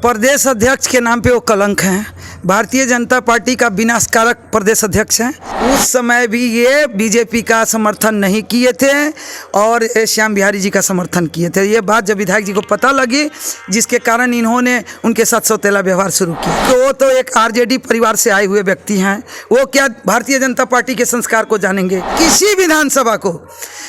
प्रदेश अध्यक्ष के नाम पे वो कलंक हैं। भारतीय जनता पार्टी का विनाशकारक प्रदेश अध्यक्ष हैं। उस समय भी ये बीजेपी का समर्थन नहीं किए थे और श्याम बिहारी जी का समर्थन किए थे। ये बात जब विधायक जी को पता लगी, जिसके कारण इन्होंने उनके साथ सौतेला व्यवहार शुरू किया। तो वो तो एक आरजेडी परिवार से आए हुए व्यक्ति हैं, वो क्या भारतीय जनता पार्टी के संस्कार को जानेंगे। किसी विधानसभा को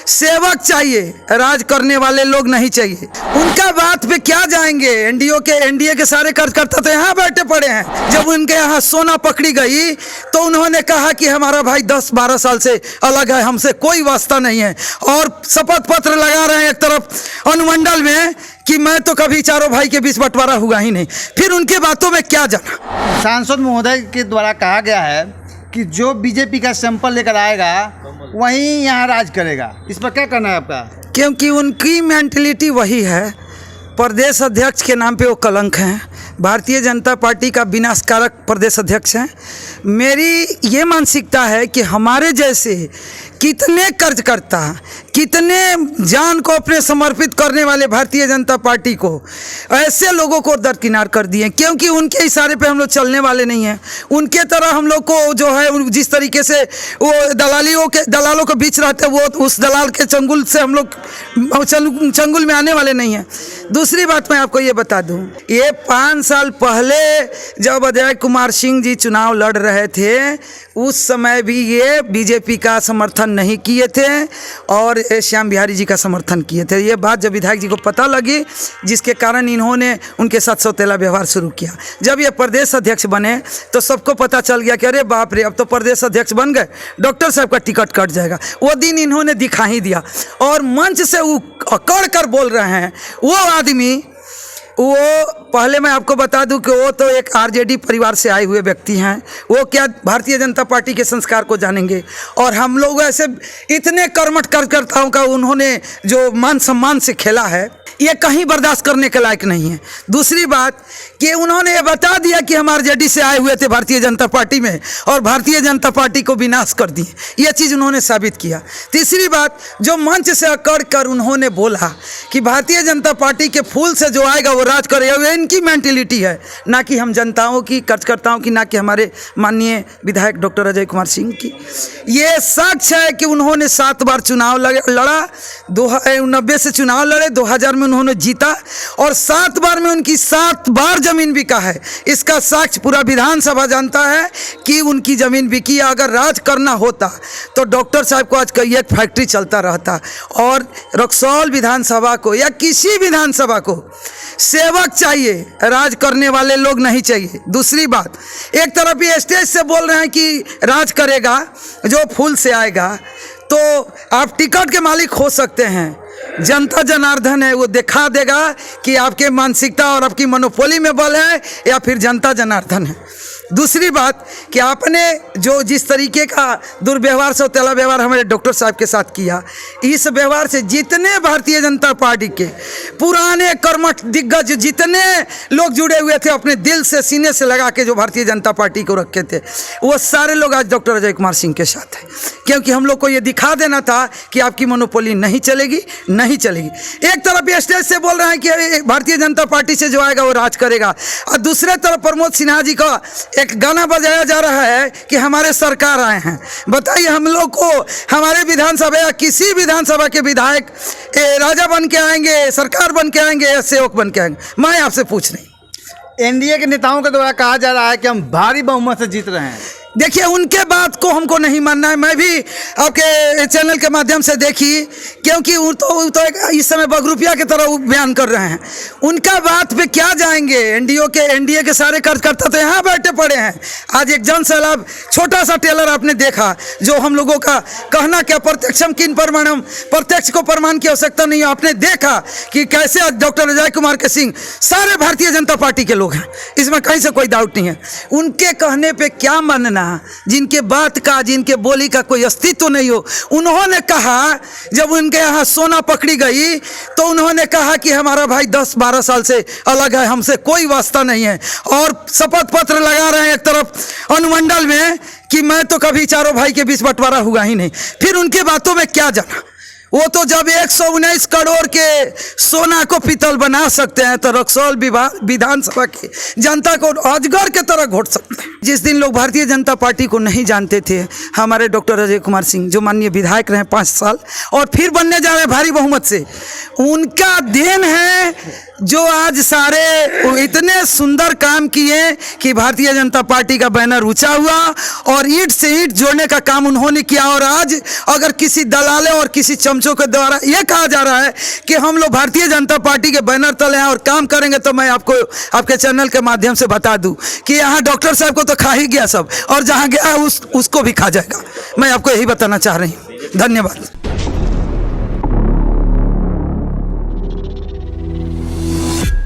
सेवक चाहिए, राज करने वाले लोग नहीं चाहिए। उनका बात पे क्या जाएंगे। एनडीए के सारे कार्यकर्ता तो यहाँ बैठे पड़े हैं। जब उनके यहाँ सोना पकड़ी गई तो उन्होंने कहा कि हमारा भाई 10-12 साल से अलग है, हमसे कोई वास्ता नहीं है, और शपथ पत्र लगा रहे हैं एक तरफ अनुमंडल में कि मैं तो कभी चारों भाई के बीच बंटवारा हुआ ही नहीं। फिर उनके बातों में क्या जाना। सांसद महोदय के द्वारा कहा गया है कि जो बीजेपी का सैंपल लेकर आएगा वही यहाँ राज करेगा। इस पर क्या कहना है आपका? क्योंकि उनकी मेंटलिटी वही है। प्रदेश अध्यक्ष के नाम पे वो कलंक हैं। भारतीय जनता पार्टी का विनाशकारक प्रदेश अध्यक्ष हैं। मेरी ये मानसिकता है कि हमारे जैसे कितने कार्यकर्ता, कितने जान को अपने समर्पित करने वाले भारतीय जनता पार्टी को, ऐसे लोगों को दरकिनार कर दिए, क्योंकि उनके इशारे पे हम लोग चलने वाले नहीं हैं। उनके तरह हम लोग को जो है, जिस तरीके से वो दलालों के बीच रहते हैं, वो उस दलाल के चंगुल से हम लोग चंगुल में आने वाले नहीं हैं। दूसरी बात मैं आपको ये बता दूं, ये 5 साल पहले जब अजय कुमार सिंह जी चुनाव लड़ रहे थे, उस समय भी ये बीजेपी का समर्थन नहीं किए थे और श्याम बिहारी जी का समर्थन किए थे। ये बात जब विधायक जी को पता लगी, जिसके कारण इन्होंने उनके साथ सौतेला व्यवहार शुरू किया। जब ये प्रदेश अध्यक्ष बने तो सबको पता चल गया कि अरे बाप रे, अब तो प्रदेश अध्यक्ष बन गए, डॉक्टर साहब का टिकट कट जाएगा। वो दिन इन्होंने दिखा ही दिया और मंच से वो अकड़ कर बोल रहे हैं। वो आदमी, वो पहले मैं आपको बता दूं कि वो तो एक आरजेडी परिवार से आए हुए व्यक्ति हैं। वो क्या भारतीय जनता पार्टी के संस्कार को जानेंगे। और हम लोग ऐसे इतने कर्मठ कार्यकर्ताओं का उन्होंने जो मान सम्मान से खेला है, ये कहीं बर्दाश्त करने के लायक नहीं है। दूसरी बात कि उन्होंने ये बता दिया कि हम आरजेडी से आए हुए थे भारतीय जनता पार्टी में और भारतीय जनता पार्टी को विनाश कर दिए। ये चीज़ उन्होंने साबित किया। तीसरी बात, जो मंच से अकड़ कर उन्होंने बोला कि भारतीय जनता पार्टी के फूल से जो आएगा वो राज करेगा, वो इनकी मेंटलिटी है, ना कि हम जनताओं की, कार्यकर्ताओं की, ना कि हमारे माननीय विधायक डॉक्टर अजय कुमार सिंह की। ये सच है कि उन्होंने 7 बार चुनाव लड़ा, 90 से चुनाव लड़े, 2000 में उन्होंने जीता और 7 बार में उनकी 7 बार जमीन बिका है। इसका साक्ष्य पूरा विधानसभा जानता है कि उनकी जमीन बिकी। अगर राज करना होता तो डॉक्टर साहब को आज कई एक फैक्ट्री चलता रहता। और रक्सौल विधानसभा को या किसी विधानसभा को सेवक चाहिए, राज करने वाले लोग नहीं चाहिए। दूसरी बात, एक तरफ ये स्टेज से बोल रहे हैं कि राज करेगा जो फूल से आएगा, तो आप टिकट के मालिक हो सकते हैं, जनता जनार्दन है, वो दिखा देगा कि आपके मानसिकता और आपकी मोनोपोली में बल है या फिर जनता जनार्दन है। दूसरी बात कि आपने जो जिस तरीके का दुर्व्यवहार, सौतेला व्यवहार हमारे डॉक्टर साहब के साथ किया, इस व्यवहार से जितने भारतीय जनता पार्टी के पुराने कर्मठ दिग्गज, जितने लोग जुड़े हुए थे, अपने दिल से, सीने से लगा के जो भारतीय जनता पार्टी को रखे थे, वो सारे लोग आज डॉक्टर अजय कुमार सिंह के साथ हैं। क्योंकि हम लोग को ये दिखा देना था कि आपकी मोनोपोली नहीं चलेगी, नहीं चलेगी। एक तरफ ये स्टेज से बोल रहे हैं कि भारतीय जनता पार्टी से जो आएगा वो राज करेगा, और दूसरे तरफ प्रमोद सिन्हा जी का एक गाना बजाया जा रहा है कि हमारे सरकार आए हैं। बताइए, हम लोग को हमारे विधानसभा या किसी विधानसभा के विधायक राजा बन के आएंगे, सरकार बन के आएंगे या सेवक बन के आएंगे? मैं आपसे पूछ रही। एनडीए के नेताओं के द्वारा कहा जा रहा है कि हम भारी बहुमत से जीत रहे हैं। देखिए, उनके बात को हमको नहीं मानना है। मैं भी आपके चैनल के माध्यम से देखी, क्योंकि वो तो इस समय बगरुपिया की तरह बयान कर रहे हैं। उनका बात पे क्या जाएंगे। एनडीए के सारे कार्यकर्ता तो यहाँ बैठे पड़े हैं। आज एक जन सैलाब, छोटा सा टेलर आपने देखा, जो हम लोगों का कहना क्या, प्रत्यक्षम किन प्रमाणम, प्रत्यक्ष को प्रमाण की आवश्यकता नहीं है। आपने देखा कि कैसे डॉक्टर अजय कुमार के सिंह सारे भारतीय जनता पार्टी के लोग हैं, इसमें कहीं से कोई डाउट नहीं है। उनके कहने पे क्या मानना, जिनके बात का, जिनके बोली का कोई अस्तित्व नहीं हो। उन्होंने कहा, जब उनके यहाँ सोना पकड़ी गई तो उन्होंने कहा कि हमारा भाई 10-12 साल से अलग है, हमसे कोई वास्ता नहीं है, और शपथ पत्र लगा रहे हैं एक तरफ अनुमंडल में कि मैं तो कभी चारों भाई के बीच बंटवारा हुआ ही नहीं। फिर उनके बातों में क्या जाना। वो तो जब 119 करोड़ के सोना को पीतल बना सकते हैं तो रक्सौल विधानसभा की जनता को अजगर के तरह घोट सकते हैं। जिस दिन लोग भारतीय जनता पार्टी को नहीं जानते थे, हमारे डॉक्टर अजय कुमार सिंह जो माननीय विधायक रहे 5 साल और फिर बनने जा रहे हैं भारी बहुमत से, उनका देन है जो आज सारे इतने सुंदर काम किए कि भारतीय जनता पार्टी का बैनर ऊंचा हुआ और ईंट से ईंट जोड़ने का काम उन्होंने किया। और आज अगर किसी दलाले और किसी चमचों के द्वारा ये कहा जा रहा है कि हम लोग भारतीय जनता पार्टी के बैनर तले हैं और काम करेंगे, तो मैं आपको आपके चैनल के माध्यम से बता दूं कि यहाँ डॉक्टर साहब को तो खा ही गया सब, और जहाँ गया उसको भी खा जाएगा। मैं आपको यही बताना चाह रही हूँ। धन्यवाद।